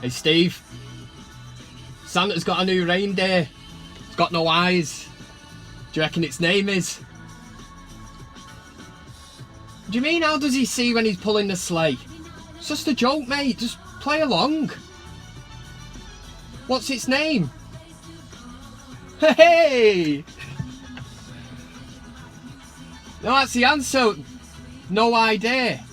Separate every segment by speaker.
Speaker 1: Hey Steve, Santa's got a new reindeer. It's got no eyes. Do you reckon its name is? Do you mean how does he see when he's pulling the sleigh? It's just a joke, mate. Just play along. What's its name? Hey! No, that's the answer. No idea.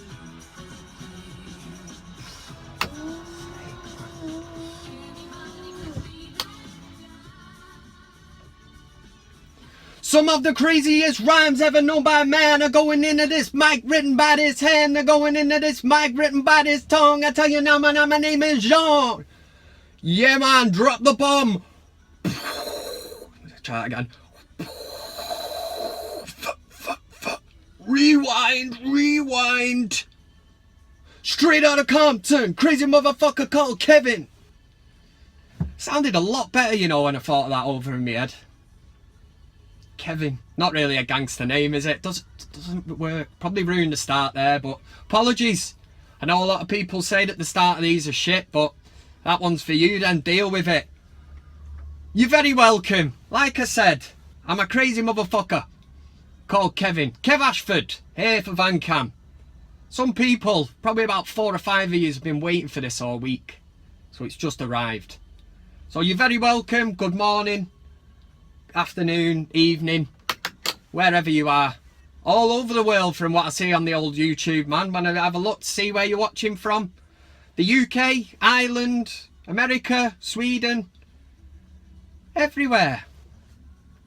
Speaker 1: Some of the craziest rhymes ever known by man are going into this mic written by this hand. They're going into this mic written by this tongue. I tell you now, my name is Jean. Yeah, man, drop the bomb. Try it again. Rewind. Straight out of Compton. Crazy motherfucker called Kevin. Sounded a lot better, you know, when I thought of that over in my head. Kevin. Not really a gangster name, is it? Doesn't work. Probably ruined the start there, but apologies. I know a lot of people say that the start of these are shit, but that one's for you then. Deal with it. You're very welcome. Like I said, I'm a crazy motherfucker called Kevin. Kev Ashford, here for Van Cam. Some people, probably about 4 or 5 of you, have been waiting for this all week. So it's just arrived. So you're very welcome. Good morning, afternoon, evening, wherever you are. All over the world from what I see on the old YouTube, man. When I have a look to see where you're watching from. The UK, Ireland, America, Sweden. Everywhere.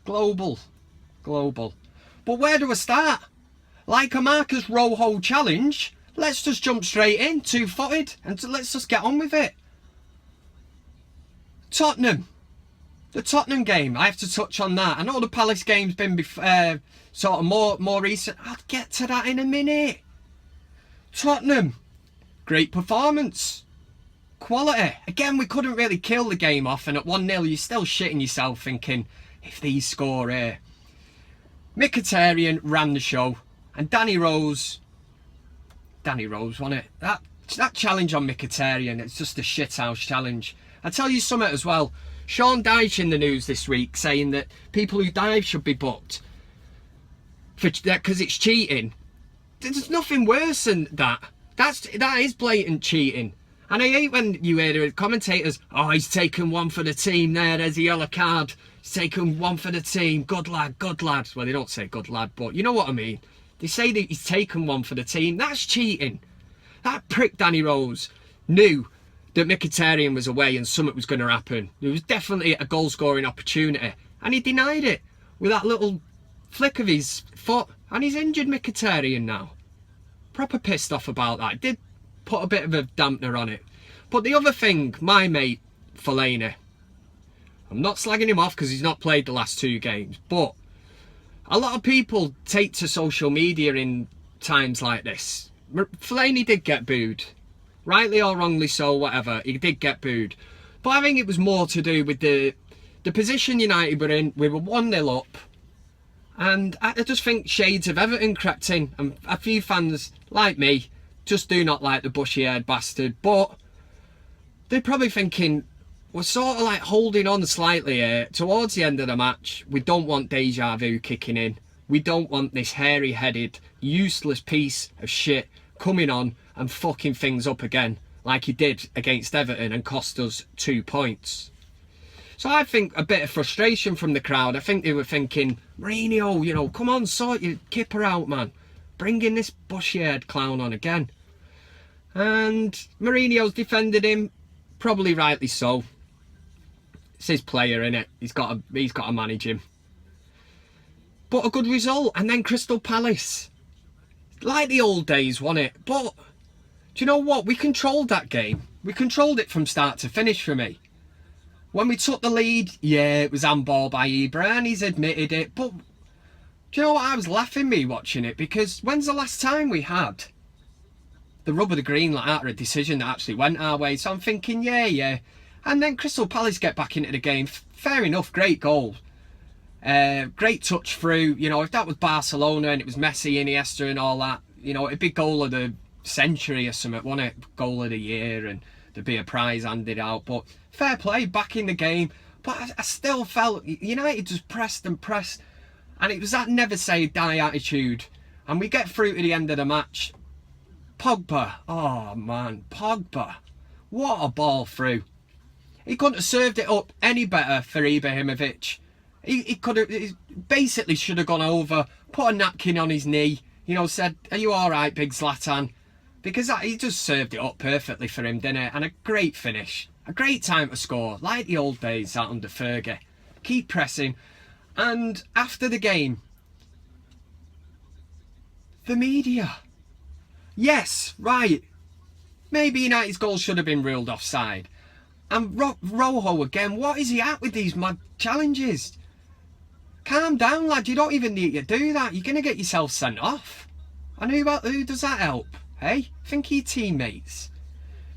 Speaker 1: Global. But where do I start? Like a Marcus Rojo challenge, let's just jump straight in, two-footed, and let's just get on with it. Tottenham. The Tottenham game, I have to touch on that. I know the Palace game's been sort of more recent. I'll get to that in a minute. Tottenham. Great performance. Quality. Again, we couldn't really kill the game off, and at 1-0 you're still shitting yourself thinking, if these score here. Mkhitaryan ran the show, and Danny Rose, wasn't it? That challenge on Mkhitaryan, it's just a shithouse challenge. I tell you something as well. Sean Dyche in the news this week saying that people who dive should be booked because it's cheating. There's nothing worse than that. That is blatant cheating. And I hate when you hear the commentators, oh, he's taken one for the team there, there's a yellow card. He's taken one for the team, good lad. Well, they don't say good lad, but you know what I mean. They say that he's taken one for the team. That's cheating. That prick Danny Rose knew that Mkhitaryan was away and something was going to happen. There was definitely a goal-scoring opportunity. And he denied it with that little flick of his foot. And he's injured Mkhitaryan now. Proper pissed off about that. Did put a bit of a dampener on it. But the other thing, my mate, Fellaini. I'm not slagging him off because he's not played the last 2 games. But a lot of people take to social media in times like this. Fellaini did get booed. Rightly or wrongly so, whatever. He did get booed. But I think it was more to do with the position United were in. We were 1-0 up. And I just think shades of Everton crept in. And a few fans, like me, just do not like the bushy-haired bastard. But they're probably thinking, we're sort of like holding on slightly here. Towards the end of the match, we don't want deja vu kicking in. We don't want this hairy-headed, useless piece of shit coming on and fucking things up again, like he did against Everton and cost us 2 points. So I think a bit of frustration from the crowd. I think they were thinking, Mourinho, you know, come on, sort your kipper out, man. Bring in this bushy-haired clown on again. And Mourinho's defended him, probably rightly so. It's his player, innit? He's got to manage him. But a good result. And then Crystal Palace. Like the old days, wasn't it? But do you know what? We controlled that game. We controlled it from start to finish for me. When we took the lead, yeah, it was handball by Ibra, and he's admitted it. But do you know what? I was laughing me watching it, because when's the last time we had the rub of the green light after a decision that actually went our way? So I'm thinking, yeah. And then Crystal Palace get back into the game. Fair enough, great goal. Great touch through. You know, if that was Barcelona and it was Messi, Iniesta and all that, you know, it'd be goal of the century or something, wasn't it? Goal of the year, and there'd be a prize handed out. But fair play, back in the game. But I still felt United just pressed and pressed. And it was that never say die attitude. And we get through to the end of the match. Pogba. Oh, man. Pogba. What a ball through. He couldn't have served it up any better for Ibrahimovic. He could have, he basically should have gone over, put a napkin on his knee, said, are you all right, big Zlatan? Because he just served it up perfectly for him, didn't it? And a great finish. A great time to score, like the old days out under Fergie. Keep pressing. And after the game, the media. Yes, right. Maybe United's goal should have been ruled offside. And Rojo again, what is he at with these mad challenges? Calm down, lad. You don't even need to do that. You're going to get yourself sent off. And who does that help? Hey? Think of your teammates.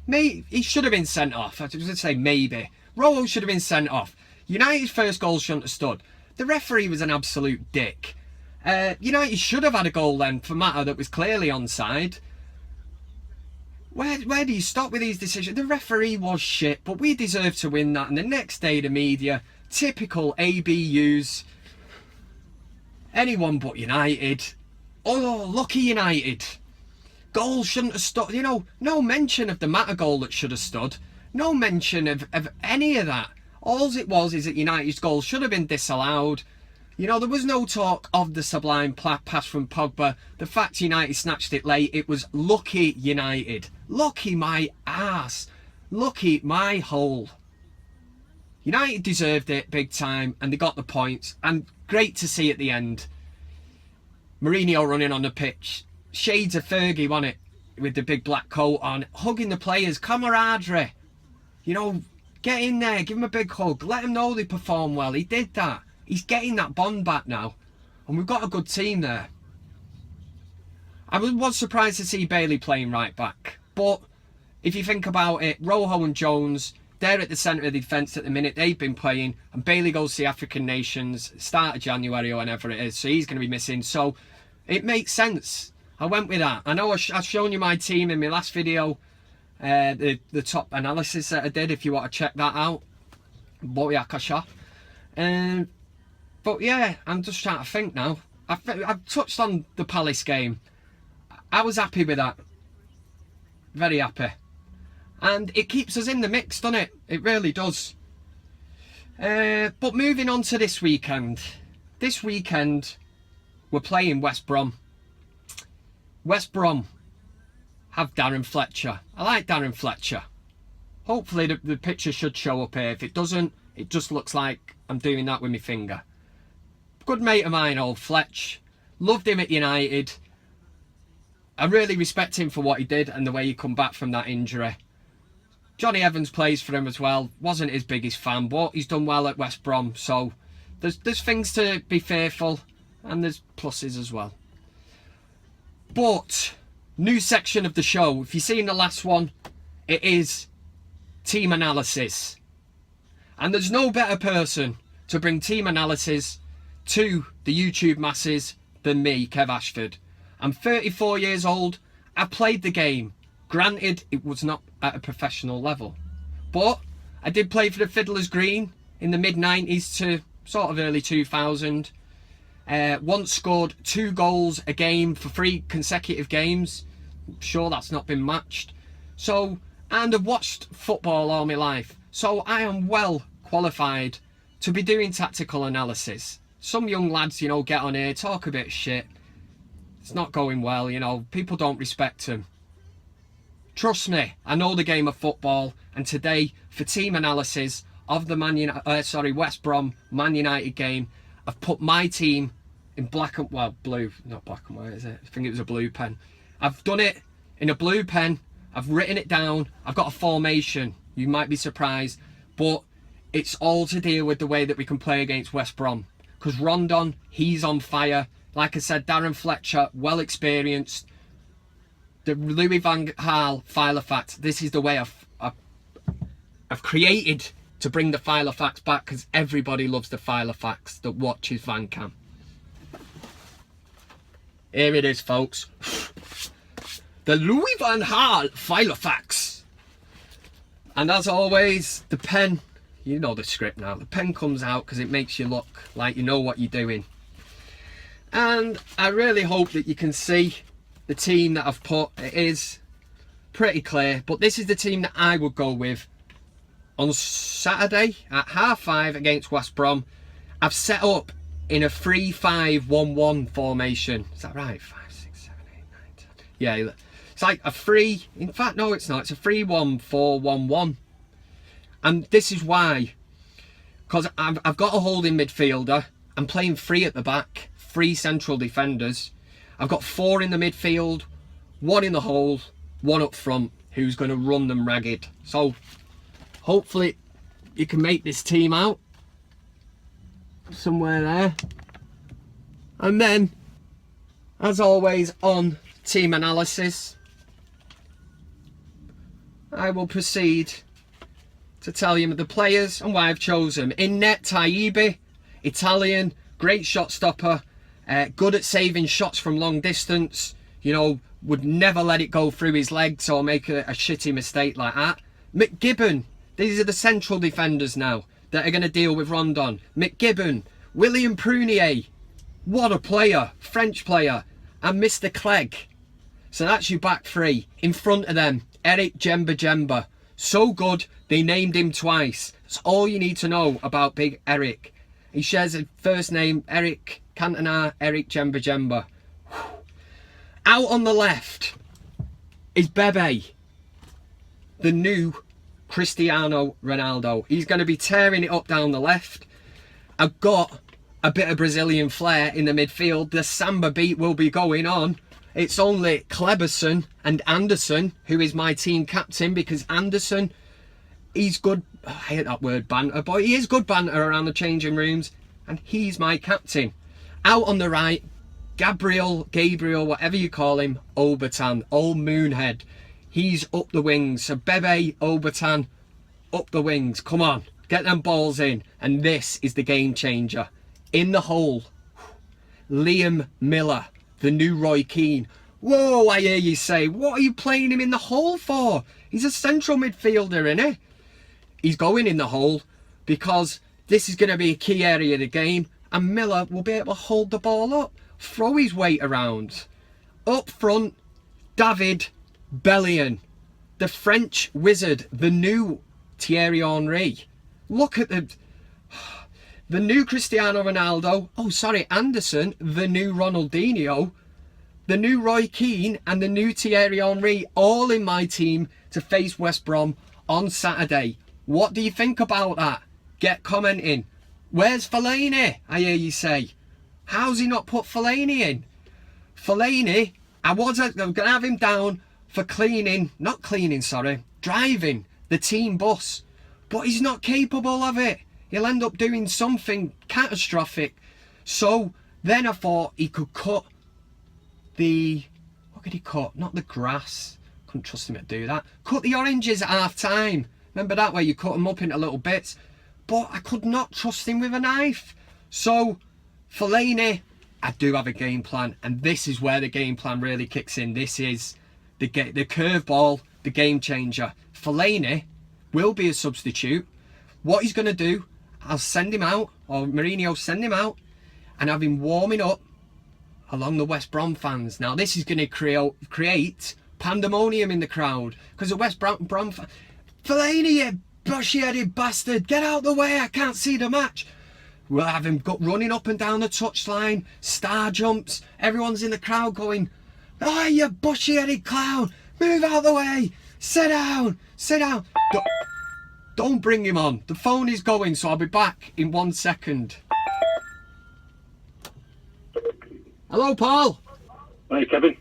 Speaker 1: He should have been sent off. I was going to say maybe. Rojo should have been sent off. United's first goal shouldn't have stood. The referee was an absolute dick. United should have had a goal then for Mata that was clearly onside. Where do you stop with these decisions? The referee was shit, but we deserved to win that. And the next day, the media, typical ABUs. Anyone but United. Oh, lucky United. Goal shouldn't have stood. No mention of the Mata goal that should have stood. No mention of any of that. All it was is that United's goal should have been disallowed. There was no talk of the sublime pass from Pogba. The fact United snatched it late, it was lucky United. Lucky my ass. Lucky my hole. United deserved it big time, and they got the points. And great to see at the end. Mourinho running on the pitch. Shades of Fergie, wasn't it? With the big black coat on. Hugging the players. Camaraderie. Get in there. Give him a big hug. Let him know they perform well. He did that. He's getting that bond back now. And we've got a good team there. I was surprised to see Bailey playing right back. But if you think about it, Rojo and Jones, they're at the centre of the defence at the minute. They've been playing. And Bailey goes to the African nations, start of January or whenever it is. So he's going to be missing. So it makes sense. I went with that. I know I've shown you my team in my last video. The top analysis that I did, if you want to check that out. But yeah, I'm just trying to think now. I've touched on the Palace game. I was happy with that. Very happy. And it keeps us in the mix, doesn't it? It really does. But moving on to this weekend. This weekend, we're playing West Brom. West Brom have Darren Fletcher. I like Darren Fletcher. Hopefully the picture should show up here. If it doesn't, it just looks like I'm doing that with my finger. Good mate of mine, old Fletch. Loved him at United. I really respect him for what he did and the way he come back from that injury. Johnny Evans plays for him as well. Wasn't his biggest fan, but he's done well at West Brom. So there's things to be fearful, and there's pluses as well. But new section of the show. If you've seen the last one, it is team analysis. And there's no better person to bring team analysis to the YouTube masses than me, Kev Ashford. I'm 34 years old. I played the game. Granted, it was not at a professional level. But I did play for the Fiddler's Green in the mid-90s to sort of early 2000. Once scored 2 goals a game for 3 consecutive games. I'm sure that's not been matched. So, and I've watched football all my life. So I am well qualified to be doing tactical analysis. Some young lads, get on here, talk a bit of shit. It's not going well, people don't respect them. Trust me, I know the game of football, and today, for team analysis of the West Brom Man United game, I've put my team in blue, not black and white, is it? I think it was a blue pen. I've done it in a blue pen, I've written it down, I've got a formation. You might be surprised, but it's all to deal with the way that we can play against West Brom. Because Rondon, he's on fire. Like I said, Darren Fletcher, well experienced. The Louis van Gaal file of facts. This is the way I've created to bring the file of facts back, because everybody loves the file of facts that watches Van Cam. Here it is, folks. the Louis van Gaal Filofax. And as always, the pen, you know the script now, the pen comes out because it makes you look like you know what you're doing. And I really hope that you can see the team that I've put. It is pretty clear, but this is the team that I would go with on Saturday at 5:30 against West Brom. I've set up in a 3-5-1-1 formation. Is that right? 5, 6, 7, 8, 9, 10. Yeah, it's like a 3. In fact, no, it's not. It's a 3-1-4-1-1. And this is why. Because I've got a holding midfielder. I'm playing 3 at the back. 3 central defenders. I've got 4 in the midfield. 1 in the hole. 1 up front. Who's going to run them ragged. So, hopefully, you can make this team out. Somewhere there. And then, as always, on team analysis, I will proceed to tell you the players and why I've chosen. In net, Taibi, Italian, great shot stopper, good at saving shots from long distance, you know, would never let it go through his legs or make a shitty mistake like that. McGibbon, these are the central defenders now that are going to deal with Rondon. McGibbon, William Prunier, what a player, French player, and Mr. Clegg. So that's your back 3. In front of them, Eric Jemba. So good, they named him twice. That's all you need to know about Big Eric. He shares a first name, Eric Cantona, Eric Jemba. Out on the left is Bebe, the new Cristiano Ronaldo. He's going to be tearing it up down the left. I've got a bit of Brazilian flair in the midfield. The samba beat will be going on. It's only Kleberson and Anderson who is my team captain, because Anderson, he's good. I hate that word banter, but he is good banter around the changing rooms, and he's my captain. Out on the right, Gabriel, whatever you call him, Obertan, old Moonhead. He's up the wings. So Bebe, Obertan, up the wings. Come on, get them balls in. And this is the game changer. In the hole, Liam Miller, the new Roy Keane. Whoa, I hear you say, what are you playing him in the hole for? He's a central midfielder, isn't he? He's going in the hole because this is going to be a key area of the game, and Miller will be able to hold the ball up, throw his weight around. Up front, David Bellion, the French wizard, the new Thierry Henry. Look at the new Cristiano Ronaldo. Oh, sorry, Anderson, the new Ronaldinho, the new Roy Keane, and the new Thierry Henry, all in my team to face West Brom on Saturday. What do you think about that? Get commenting. Where's Fellaini? I hear you say. How's he not put Fellaini in? Fellaini, I'm going to have him down for driving the team bus. But he's not capable of it. He'll end up doing something catastrophic. So then I thought he could cut what could he cut? Not the grass. Couldn't trust him to do that. Cut the oranges at half time. Remember that way you cut them up into little bits? But I could not trust him with a knife. So Fellaini, I do have a game plan, and this is where the game plan really kicks in. This is the curveball, the game changer. Fellaini will be a substitute. What he's going to do, I'll send him out, or Mourinho send him out, and have him warming up along the West Brom fans. Now this is going to create pandemonium in the crowd, because the West Brom fans, Fellaini, you bushy-headed bastard, get out the way, I can't see the match. We'll have him running up and down the touchline, star jumps, everyone's in the crowd going, oh, you bushy-headed clown, move out the way, sit down. Don't bring him on. The phone is going, so I'll be back in 1 second. Hello, Paul.
Speaker 2: Hi, Kevin.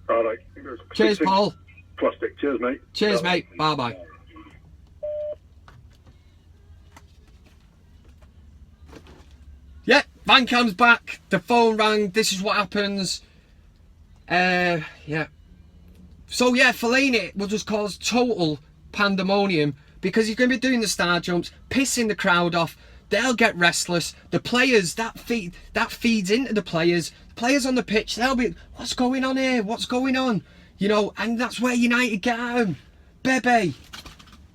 Speaker 2: All right.
Speaker 1: Cheers, Paul.
Speaker 2: Plastic. Cheers, mate.
Speaker 1: Cheers, mate. Bye-bye. Yeah, Van Cam's back. The phone rang. This is what happens. Yeah. So, yeah, Fellaini will just cause total pandemonium because he's going to be doing the star jumps, pissing the crowd off, they'll get restless. The players, that feeds into the players. Players on the pitch, they'll be, what's going on here? What's going on? You know, and that's where United get home. Bebe,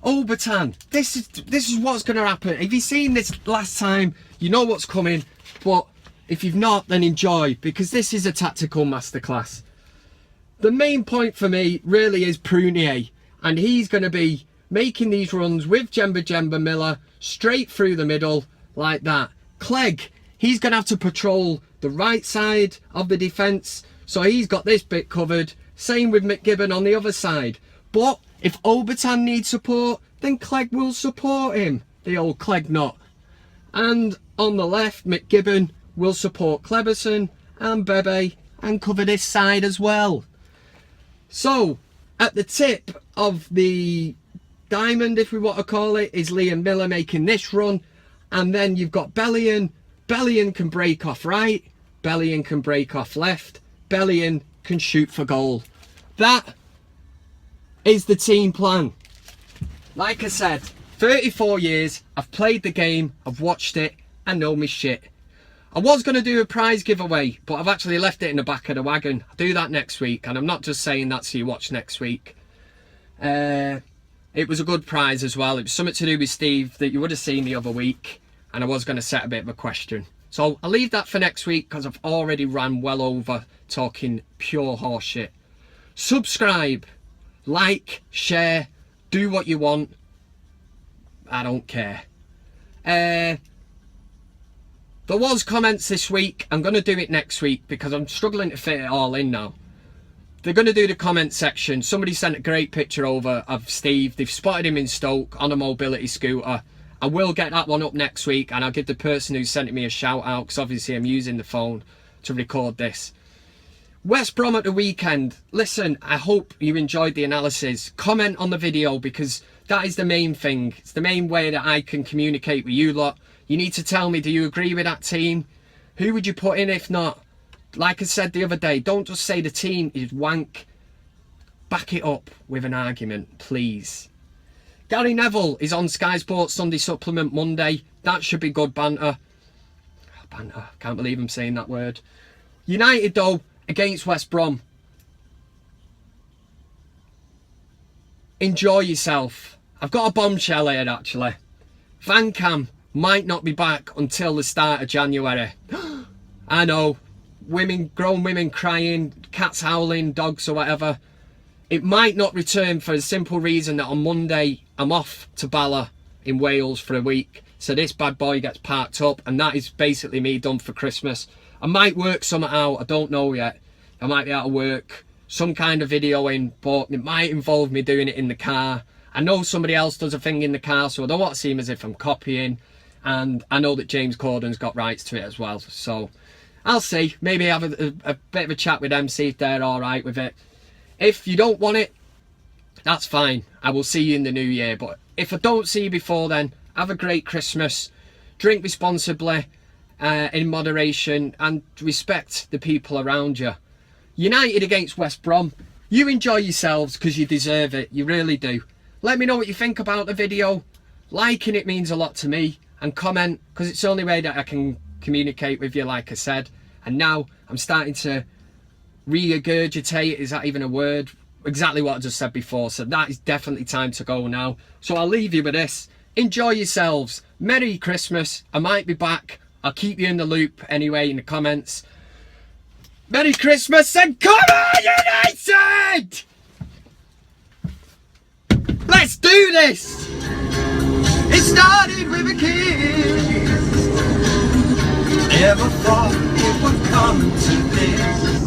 Speaker 1: Obertan, this is what's going to happen. If you've seen this last time, you know what's coming. But if you've not, then enjoy, because this is a tactical masterclass. The main point for me really is Prunier, and he's going to be making these runs with Jemba Miller straight through the middle like that. Clegg, he's going to have to patrol the right side of the defence, so he's got this bit covered. Same with McGibbon on the other side. But if Obertan needs support, then Clegg will support him, the old Clegg knot. And on the left, McGibbon will support Cleberson and Bebe and cover this side as well. So, at the tip of the diamond, if we want to call it, is Liam Miller making this run. And then you've got Bellion. Bellion can break off right. Bellion can break off left. Bellion can shoot for goal. That is the team plan. Like I said, 34 years, I've played the game, I've watched it, I know me shit. I was going to do a prize giveaway, but I've actually left it in the back of the wagon. I'll do that next week, and I'm not just saying that so you watch next week. It was a good prize as well. It was something to do with Steve that you would have seen the other week, and I was going to set a bit of a question. So I'll leave that for next week, because I've already ran well over talking pure horseshit. Subscribe, like, share, do what you want. I don't care. There was comments this week. I'm going to do it next week because I'm struggling to fit it all in now. They're going to do the comment section. Somebody sent a great picture over of Steve. They've spotted him in Stoke on a mobility scooter. I will get that one up next week, and I'll give the person who sent me a shout out, because obviously I'm using the phone to record this. West Brom at the weekend. Listen, I hope you enjoyed the analysis. Comment on the video, because that is the main thing. It's the main way that I can communicate with you lot. You need to tell me, do you agree with that team? Who would you put in if not? Like I said the other day, don't just say the team is wank. Back it up with an argument, please. Gary Neville is on Sky Sports Sunday Supplement Monday. That should be good banter. Banter, can't believe I'm saying that word. United though, against West Brom. Enjoy yourself. I've got a bombshell here actually. Van Cam might not be back until the start of January. I know, women, grown women crying, cats howling, dogs or whatever. It might not return for the simple reason that on Monday I'm off to Bala in Wales for a week. So this bad boy gets parked up, and that is basically me done for Christmas. I might work something out, I don't know yet. I might be out of work, some kind of video in, but it might involve me doing it in the car. I know somebody else does a thing in the car, so I don't want to seem as if I'm copying. And I know that James Corden's got rights to it as well. So I'll see. Maybe have a bit of a chat with them, see if they're all right with it. If you don't want it, that's fine. I will see you in the new year. But if I don't see you before then, have a great Christmas. Drink responsibly, in moderation, and respect the people around you. United against West Brom. You enjoy yourselves because you deserve it. You really do. Let me know what you think about the video. Liking it means a lot to me. And comment, because it's the only way that I can communicate with you, like I said. And now I'm starting to regurgitate, is that even a word? Exactly what I just said before. So that is definitely time to go now. So I'll leave you with this. Enjoy yourselves. Merry Christmas. I might be back. I'll keep you in the loop anyway in the comments. Merry Christmas and come on United! Let's do this! It started with a kiss. Never thought it would come to this.